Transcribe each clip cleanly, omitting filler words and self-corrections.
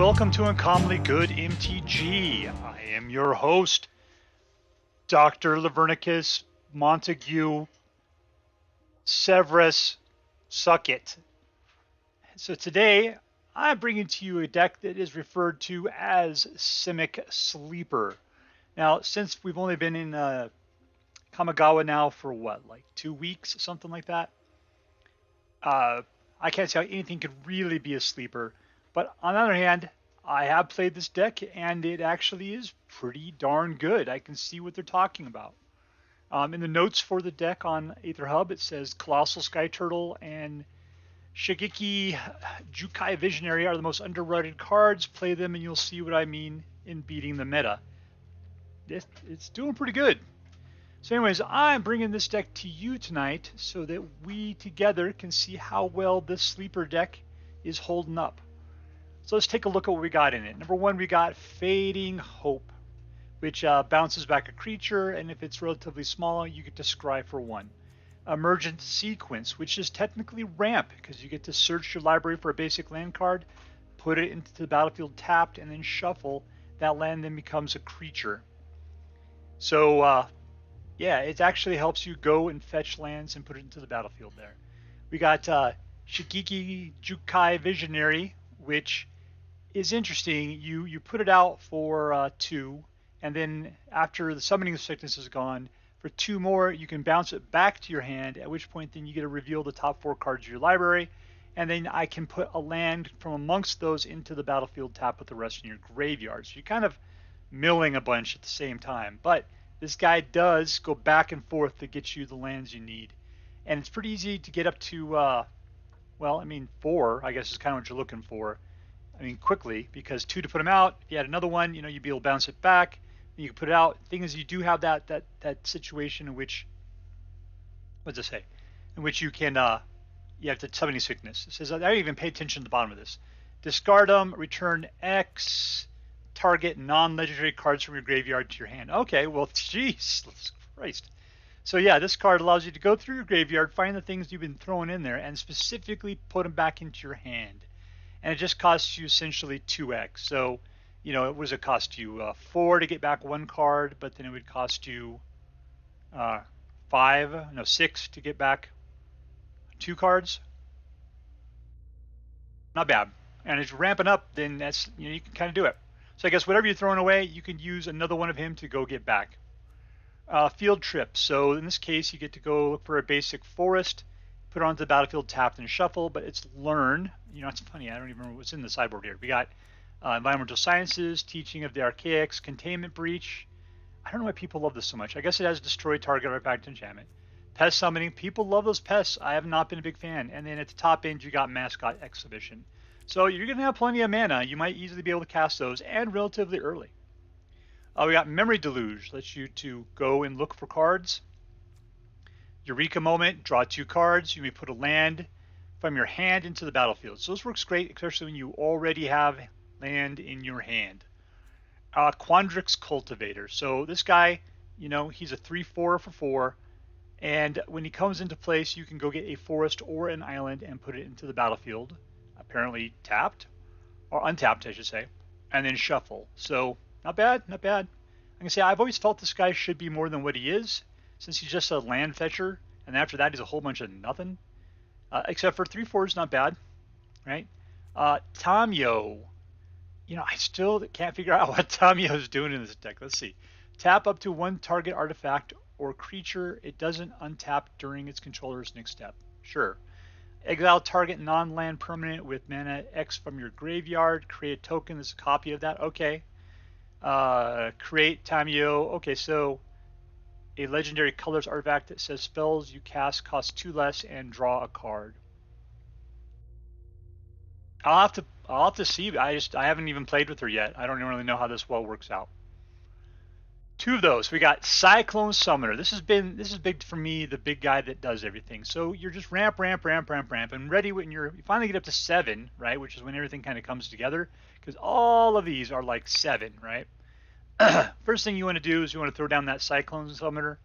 welcome to Uncommonly Good MTG. I am your host, Dr. Lavernicus Montague Severus Suckett. So today, I'm bringing to you a deck that is referred to as SIMIC Sleeper. Now, since we've only been in Kamigawa now for what, like 2 weeks, something like that, I can't see how anything could really be a sleeper. But on the other hand, I have played this deck, and it actually is pretty darn good. I can see what they're talking about. In the notes for the deck on AetherHub, it says Colossal Skyturtle and Shigeki Jukai Visionary are the most underrated cards. Play them, and you'll see what I mean in beating the meta. It's doing pretty good. So anyways, I'm bringing this deck to you tonight so that we together can see how well this sleeper deck is holding up. So let's take a look at what we got in it. Number one, we got Fading Hope, which bounces back a creature, and if it's relatively small, you get to scry for 1. Emergent Sequence, which is technically ramp, because you get to search your library for a basic land card, put it into the battlefield tapped, and then shuffle. That land then becomes a creature. So, yeah, it actually helps you go and fetch lands and put it into the battlefield there. We got Shigeki Jukai Visionary, which is interesting. You put it out for 2, and then after the summoning sickness is gone, for 2 more, you can bounce it back to your hand, at which point then you get to reveal the top 4 cards of your library, and then I can put a land from amongst those into the battlefield tap with the rest in your graveyard. So you're kind of milling a bunch at the same time. But this guy does go back and forth to get you the lands you need. And it's pretty easy to get up to, 4, I guess is kind of what you're looking for. Quickly, because 2 to put them out. If you had another one, you'd be able to bounce it back. You can put it out. The thing is, you do have that situation in which, what does it say? In which you can, you have the summoning sickness. It says, I didn't even pay attention to the bottom of this. Discard them, return X, target non-legendary cards from your graveyard to your hand. Okay, well, jeez, Christ. So yeah, this card allows you to go through your graveyard, find the things you've been throwing in there, and specifically put them back into your hand. And it just costs you essentially 2x. So, it was cost you 4 to get back 1 card, but then it would cost you 6 to get back 2 cards. Not bad. And as you're ramping up, then that's you can kind of do it. So I guess whatever you're throwing away, you can use another one of him to go get back. Field trip. So in this case, you get to go look for a basic forest, put it onto the battlefield, tapped and shuffle, but it's learn. It's funny, I don't even remember what's in the sideboard here. We got Environmental Sciences, Teaching of the Archaics, Containment Breach. I don't know why people love this so much. I guess it has Destroy Target right back to enchantment. Pest Summoning, people love those pests. I have not been a big fan. And then at the top end, you got Mascot Exhibition. So you're going to have plenty of mana. You might easily be able to cast those, and relatively early. We got Memory Deluge, lets you to go and look for cards. Eureka Moment, draw 2 cards. You may put a land from your hand into the battlefield. So this works great, especially when you already have land in your hand. Quandrix Cultivator. So this guy, he's a 3/4 for 4, and when he comes into place, you can go get a forest or an island and put it into the battlefield, apparently tapped, or untapped, I should say, and then shuffle. So not bad, not bad. I can say I've always felt this guy should be more than what he is, since he's just a land fetcher, and after that he's a whole bunch of nothing. Except for 3/4 is not bad, right? Tamiyo. I still can't figure out what Tamiyo is doing in this deck. Let's see. Tap up to 1 target artifact or creature. It doesn't untap during its controller's next step. Sure. Exile target non-land permanent with mana X from your graveyard. Create a token that's a copy of that. Okay. Create Tamiyo. Okay, so a legendary colors artifact that says spells you cast cost 2 less and draw a card. I'll have to see. I haven't even played with her yet. I don't really know how this well works out. 2 of those. We got Cyclone Summoner. This is big for me, the big guy that does everything. So you're just ramp, and ready when you finally get up to 7, right? Which is when everything kind of comes together, because all of these are like 7, right? First thing you want to do is you want to throw down that Cyclone Summoner,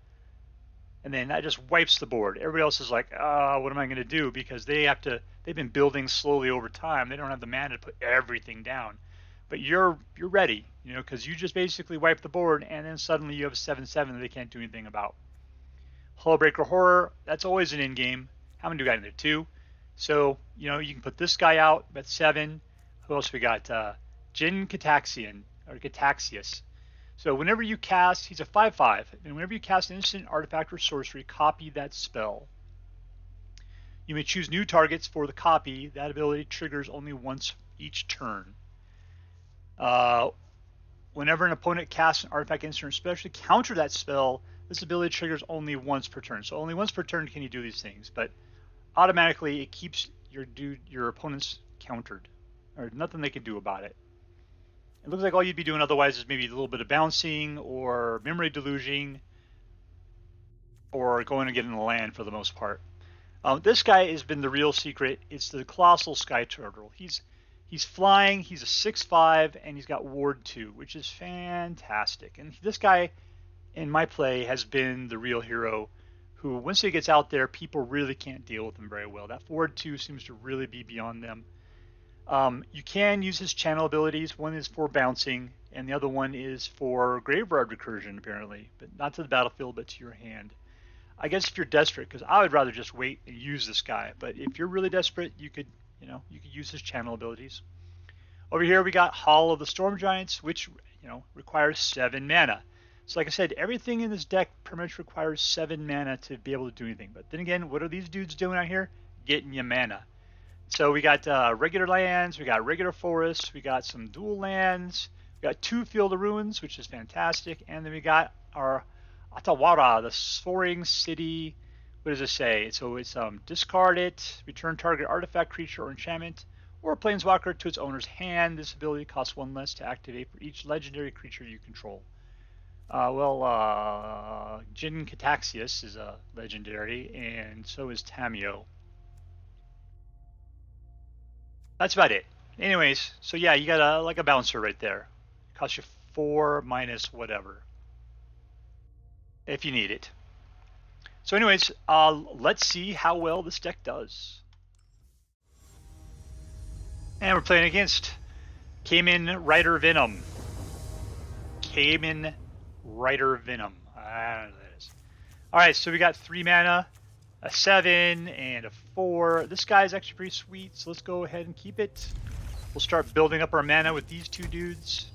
and then that just wipes the board. Everybody else is like, what am I going to do? Because they've been building slowly over time. They don't have the mana to put everything down. but you're ready, you know, because you just basically wipe the board, and then suddenly you have a 7/7 that they can't do anything about. Hullbreaker Horror, that's always an in-game. How many do we got in there? 2. So, you know, you can put this guy out at 7. Who else we got? Jin-Gitaxias. So whenever you cast, he's a 5/5, and whenever you cast an instant, artifact, or sorcery, copy that spell. You may choose new targets for the copy. That ability triggers only once each turn. Whenever an opponent casts an artifact, instant, or special, counter that spell. This ability triggers only once per turn. So only once per turn can you do these things, but automatically it keeps your opponents countered, or nothing they can do about it. It looks like all you'd be doing otherwise is maybe a little bit of bouncing or memory deluging, or going to get in the land for the most part. This guy has been the real secret. It's the Colossal Skyturtle. He's flying. He's a 6/5, and he's got Ward 2, which is fantastic. And this guy, in my play, has been the real hero, who once he gets out there, people really can't deal with him very well. That Ward 2 seems to really be beyond them. You can use his channel abilities. One is for bouncing, and the other one is for graveyard recursion, apparently, but not to the battlefield, but to your hand. I guess if you're desperate, because I would rather just wait and use this guy, but if you're really desperate, you could use his channel abilities. Over here we got Hall of the Storm Giants, which requires 7 mana. So like I said, everything in this deck pretty much requires 7 mana to be able to do anything. But then again, what are these dudes doing out here? Getting you mana. So we got regular lands, we got regular forests, we got some dual lands, we got 2 Field of Ruins, which is fantastic, and then we got our Otawara, the Soaring City. What does it say? So it's discard it, return target artifact, creature, or enchantment, or planeswalker to its owner's hand. This ability costs 1 less to activate for each legendary creature you control. Jin-Gitaxias is a legendary, and so is Tamiyo. That's about it. Anyways, so yeah, you got like a bouncer right there. It costs you 4 minus whatever, if you need it. So anyways, let's see how well this deck does. And we're playing against Kamen Rider Venom. Kamen Rider Venom. I don't know what that is. Alright, so we got 3 mana, a 7, and a 4. This guy's actually pretty sweet, so let's go ahead and keep it. We'll start building up our mana with these 2 dudes.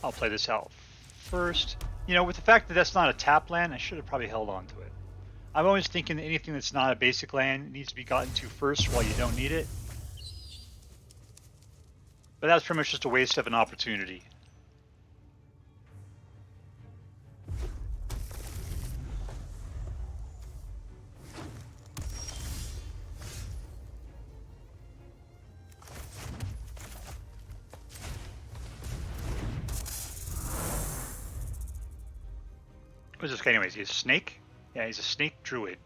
I'll play this out first. With the fact that that's not a tap land, I should have probably held on to it. I'm always thinking that anything that's not a basic land needs to be gotten to first while you don't need it. But that's pretty much just a waste of an opportunity. What's this guy anyways? He's a snake? Yeah, he's a snake druid.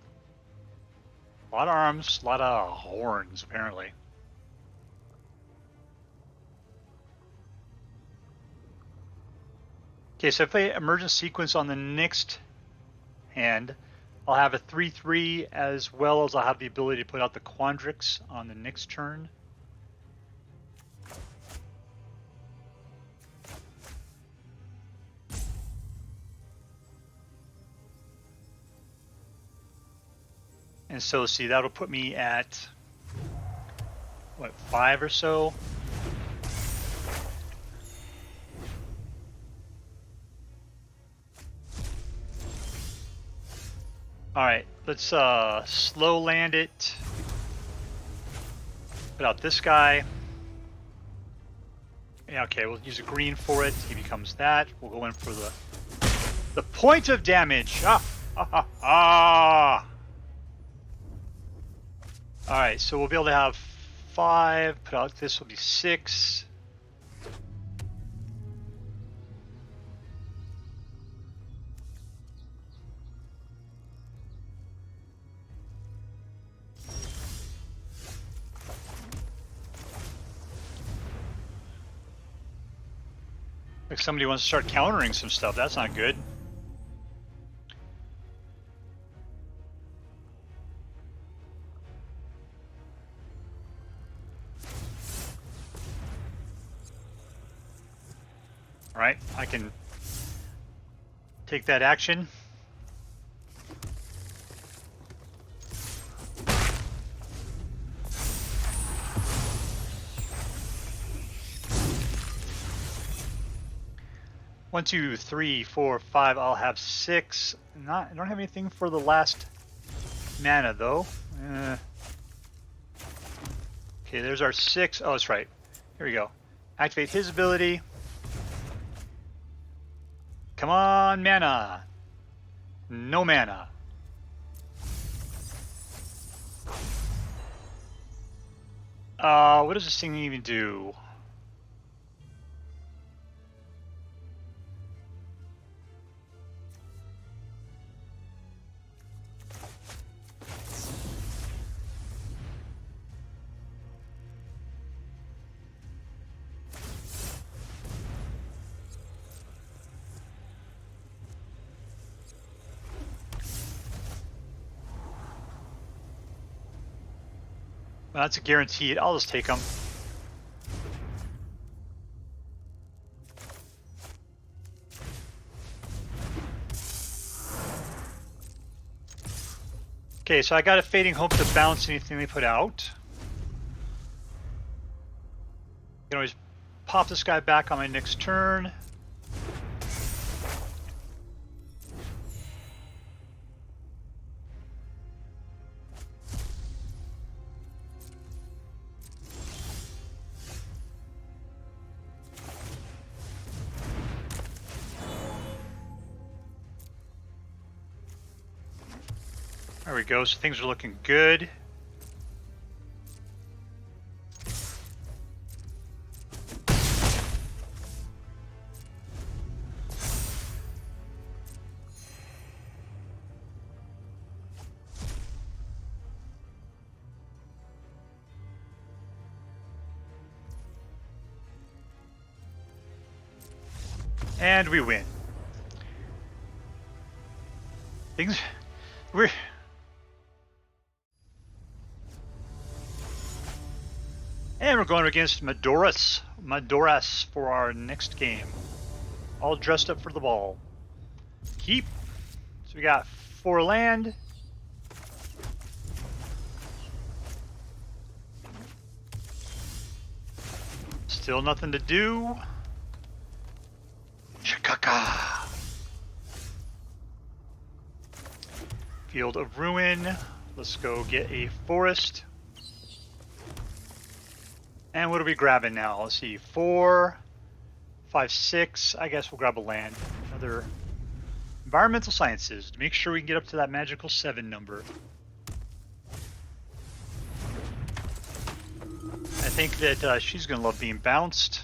A lot of arms, a lot of horns, apparently. Okay, so if I play Emergent Sequence on the next hand, I'll have a 3/3 as well as I'll have the ability to put out the Quandrix on the next turn. And so, see, that'll put me at, what, 5 or so? Alright, let's slow land it. Put out this guy. Yeah, okay, we'll use a green for it. He becomes that. We'll go in for the point of damage. Alright, so we'll be able to have 5, put out this will be 6. Like somebody wants to start countering some stuff, that's not good. All right, I can take that action. One, 2, 3, 4, 5. I'll have 6. I don't have anything for the last mana though. Okay, there's our 6. Oh, that's right. Here we go. Activate his ability. Come on, mana. No mana. What does this thing even do? Well, that's a guaranteed. I'll just take them. Okay, so I got a Fading Hope to bounce anything they put out. I can always pop this guy back on my next turn. There we go, so things are looking good. And we win. And we're going against Madoras for our next game. All dressed up for the ball. Keep. So we got 4 land. Still nothing to do. Shikaka. Field of Ruin. Let's go get a forest. And what are we grabbing now? Let's see, 4, 5, 6. I guess we'll grab a land. Another environmental sciences to make sure we can get up to that magical 7 number. I think that she's going to love being bounced.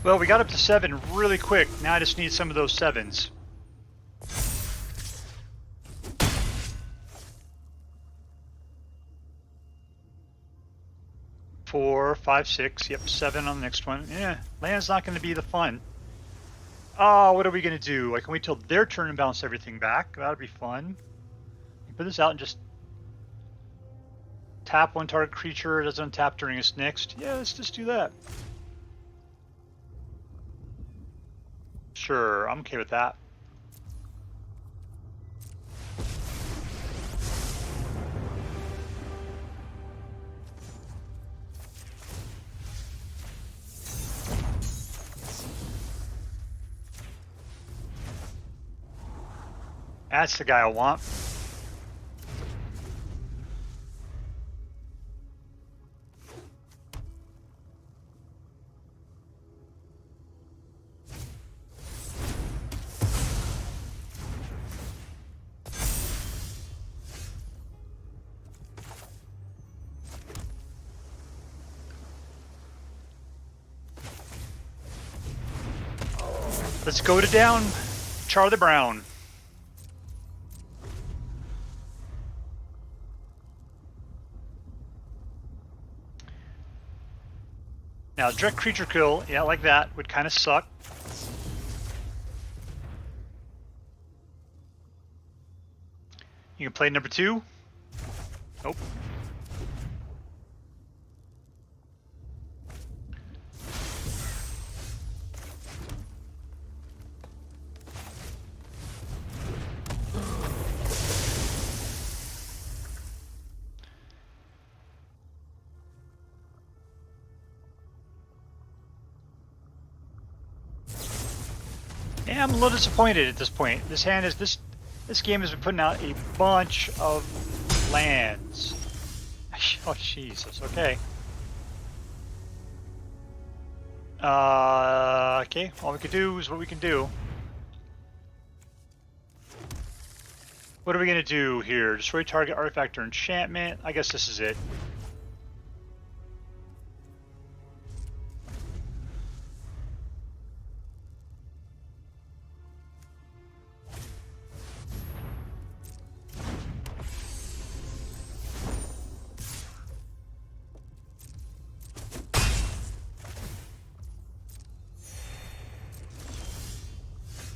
Well, we got up to 7 really quick. Now I just need some of those 7s. Four, 5, 6. Yep, 7 on the next one. Yeah, land's not going to be the fun. Oh, what are we going to do? I can wait till their turn and bounce everything back. That'll be fun. Put this out and just tap one target creature. It doesn't untap during its next. Yeah, let's just do that. Sure, I'm okay with that. That's the guy I want. Let's go to down Charlie Brown. Now, direct creature kill, yeah, like that, would kind of suck. You can play number 2. Nope. Yeah, I'm a little disappointed at this point. This game has been putting out a bunch of lands. Oh Jesus, okay. Okay, all we can do is what we can do. What are we gonna do here? Destroy target artifact or enchantment? I guess this is it.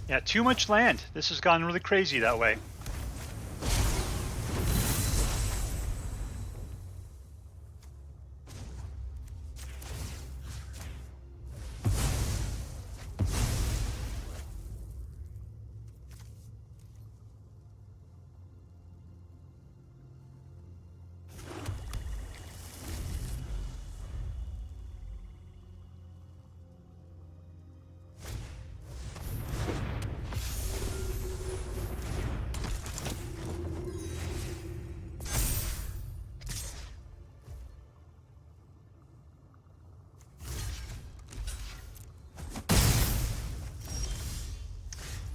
Yeah, too much land. This has gone really crazy that way.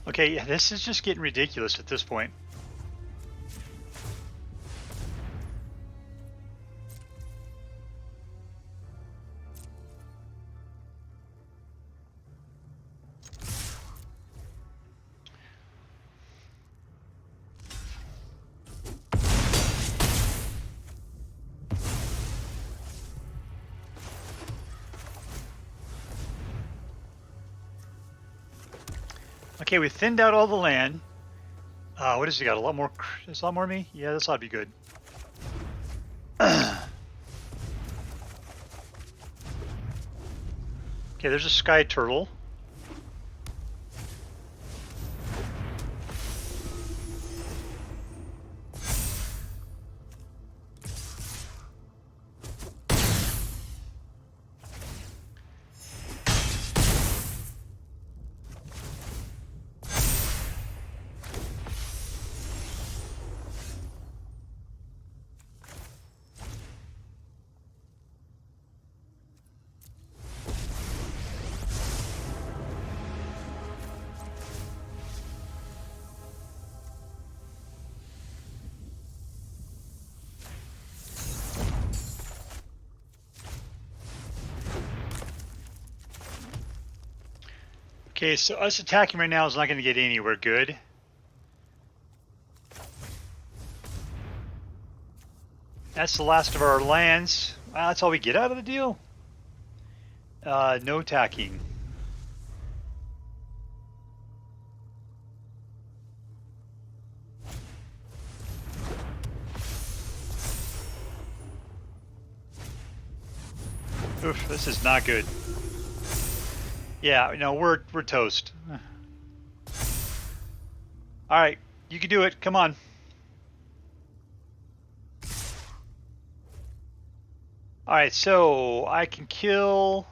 Okay, yeah, this is just getting ridiculous at this point. Okay, we thinned out all the land. What has he got? A lot more? There's a lot more of me? Yeah, this ought to be good. Okay, there's a sky turtle. Okay, so us attacking right now is not going to get anywhere good. That's the last of our lands. Wow, that's all we get out of the deal? No attacking. Oof, this is not good. Yeah, no, we're toast. All right, you can do it. Come on. All right, so I can kill.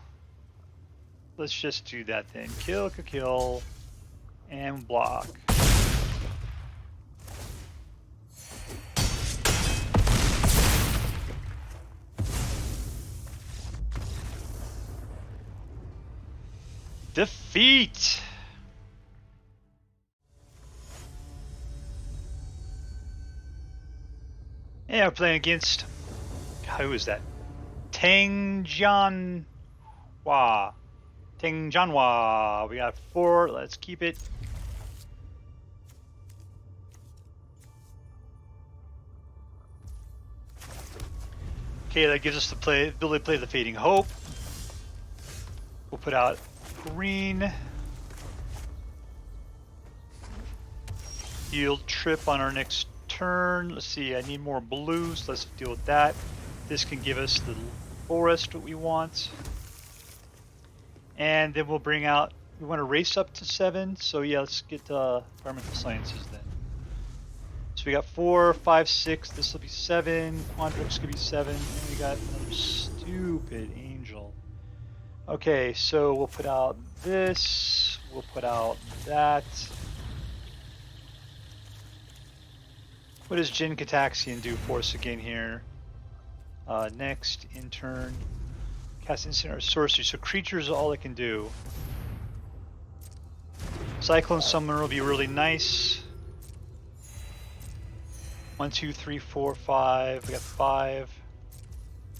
Let's just do that then. Kill, and block. Defeat! Yeah, we're playing against... Who is that? Tangjianhua. We got 4. Let's keep it. Okay, that gives us the ability to play the Fading Hope. We'll put out green. Yield trip on our next turn. Let's see, I need more blues. Let's deal with that. This can give us the forest what we want. And then we'll bring out, we want to race up to 7. So yeah, let's get environmental sciences then. So we got 4, 5, 6. This will be 7. Quandrix could be 7. And we got another stupid angel. Okay, so we'll put out this. We'll put out that. What does Jin-Gitaxias do for us again here? Next, in turn, cast instant or sorcery. So creatures are all it can do. Cyclone Summoner will be really nice. 1, 2, 3, 4, 5. We got 5.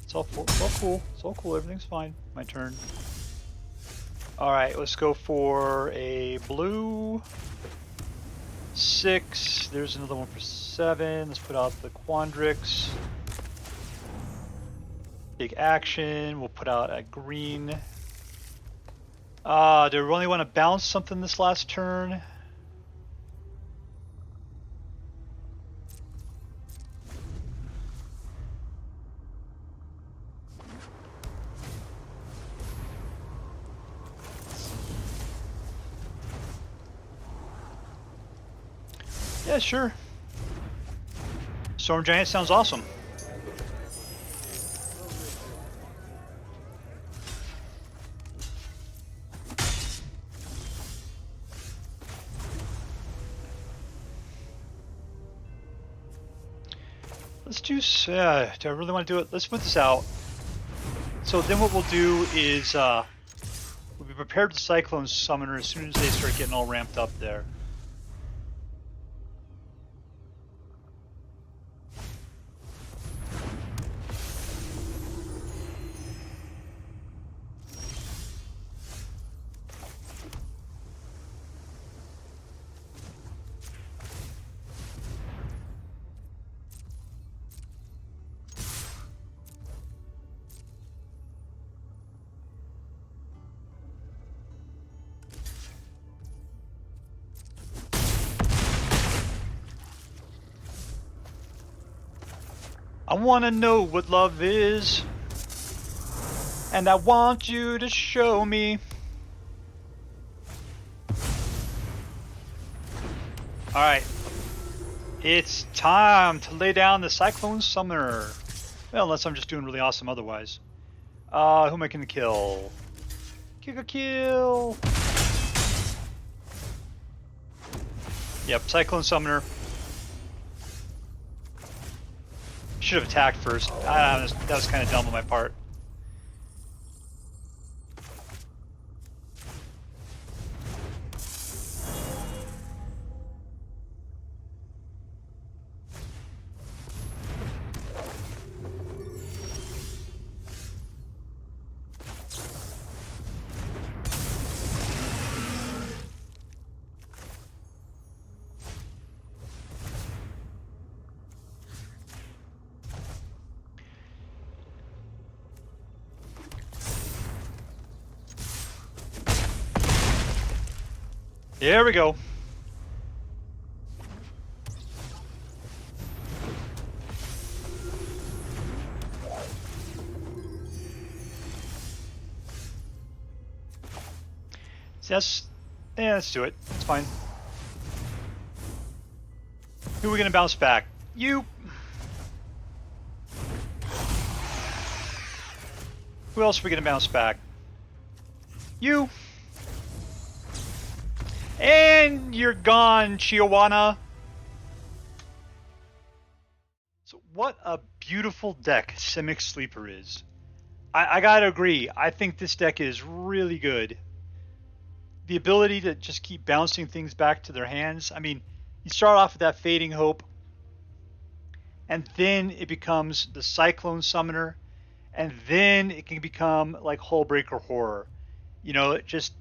It's all cool. It's all cool. It's all cool. Everything's fine. My turn. All right, let's go for a blue. 6. There's another one for 7. Let's put out the Quandrix. Big action. We'll put out a green. Do we really want to bounce something this last turn? Yeah, sure. Storm Giant sounds awesome. Let's do, do I really want to do it? Let's put this out. So then what we'll do is, we'll be prepared to Cyclone Summoner as soon as they start getting all ramped up there. I want to know what love is, and I want you to show me. Alright, it's time to lay down the Cyclone Summoner. Well, unless I'm just doing really awesome otherwise. Who am I going to kill? Kill! Yep, Cyclone Summoner. Should have attacked first. That was kind of dumb on my part. There we go. So yeah, let's do it. It's fine. Who are we gonna bounce back? You. Who else are we gonna bounce back? You. And you're gone, Chihuahua. So what a beautiful deck SIMIC Sleeper is. I gotta agree. I think this deck is really good. The ability to just keep bouncing things back to their hands. I mean, you start off with that Fading Hope, and then it becomes the Cyclone Summoner, and then it can become like Hullbreaker Horror. You know, it just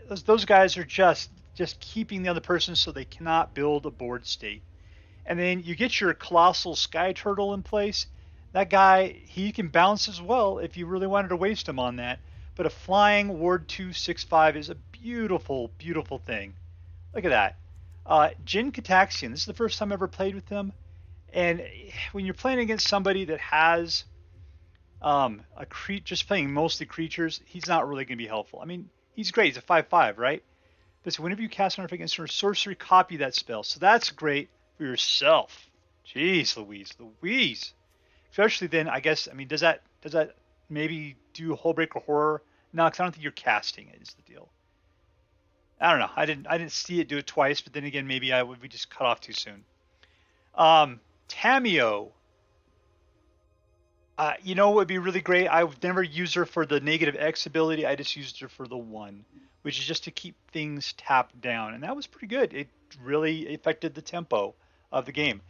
those guys are just keeping the other person so they cannot build a board state. And then you get your Colossal Skyturtle in place. That guy, he can bounce as well if you really wanted to waste him on that. but a flying Ward 2 6/5 is a beautiful, beautiful thing. Look at that. Jin-Gitaxias, this is the first time I ever played with him. And when you're playing against somebody that has just playing mostly creatures, he's not really going to be helpful. I mean, he's great. He's a 5/5, right? But so whenever you cast an against her sorcery, copy that spell. So that's great for yourself. Jeez Louise. Especially then, I guess, I mean, does that maybe do Hullbreaker Horror? No, because I don't think you're casting it is the deal. I don't know. I didn't see it do it twice, but then again, maybe we just cut off too soon. Tamiyo. You know what would be really great? I would never use her for the negative X ability. I just used her for the 1, which is just to keep things tapped down. And that was pretty good. It really affected the tempo of the game.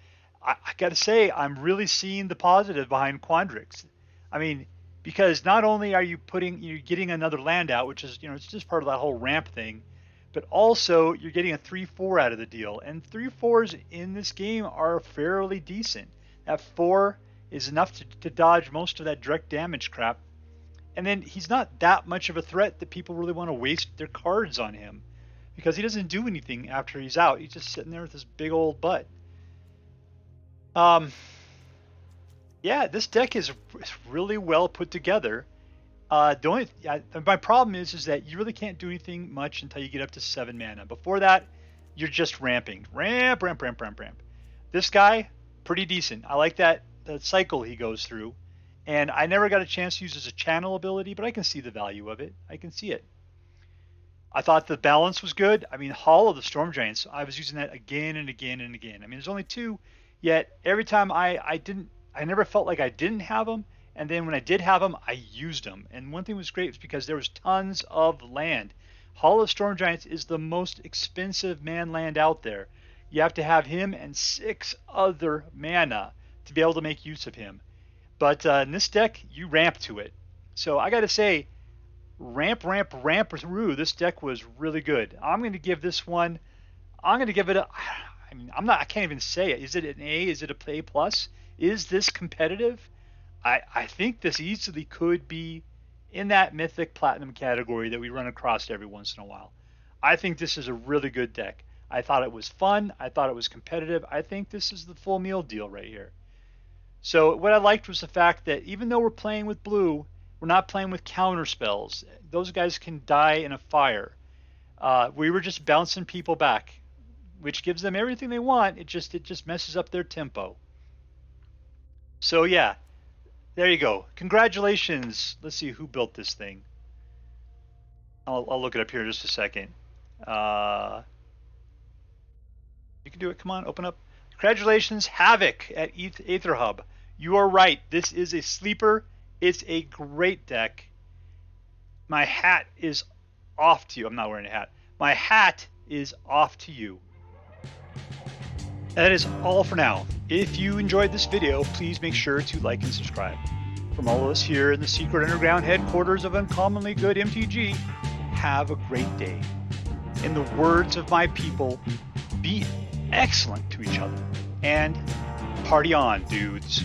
I got to say, I'm really seeing the positive behind Quandrix. I mean, because not only are you're getting another land out, which is, it's just part of that whole ramp thing, but also you're getting a 3/4 out of the deal. And 3/4s in this game are fairly decent. That 4 is enough to dodge most of that direct damage crap. And then he's not that much of a threat that people really want to waste their cards on him, because he doesn't do anything after he's out. He's just sitting there with his big old butt. Yeah, this deck is really well put together. My problem is that you really can't do anything much until you get up to 7 mana. Before that, you're just ramping. Ramp. This guy, pretty decent. I like the cycle he goes through. And I never got a chance to use as a channel ability, but I can see the value of it. I can see it. I thought the balance was good. I mean, Hall of the Storm Giants, I was using that again and again and again. I mean, there's only 2, yet every time I never felt like I didn't have them. And then when I did have them, I used them. And one thing was great was because there was tons of land. Hall of Storm Giants is the most expensive man land out there. You have to have him and 6 other mana to be able to make use of him. But in this deck, you ramp to it. So I got to say, ramp through. This deck was really good. I'm going to give this one. I'm going to give it a. I mean, I can't even say it. Is it an A? Is it a A plus? Is this competitive? I think this easily could be in that Mythic Platinum category that we run across every once in a while. I think this is a really good deck. I thought it was fun. I thought it was competitive. I think this is the full meal deal right here. So what I liked was the fact that even though we're playing with blue, we're not playing with counter spells. Those guys can die in a fire. We were just bouncing people back, which gives them everything they want. It just messes up their tempo. So yeah, there you go. Congratulations. Let's see who built this thing. I'll look it up here in just a second. You can do it. Come on, open up. Congratulations, Havoc at AetherHub. You are right. This is a sleeper. It's a great deck. My hat is off to you. I'm not wearing a hat. My hat is off to you. That is all for now. If you enjoyed this video, please make sure to like and subscribe. From all of us here in the secret underground headquarters of Uncommonly Good MTG, have a great day. In the words of my people, be excellent to each other. And party on, dudes.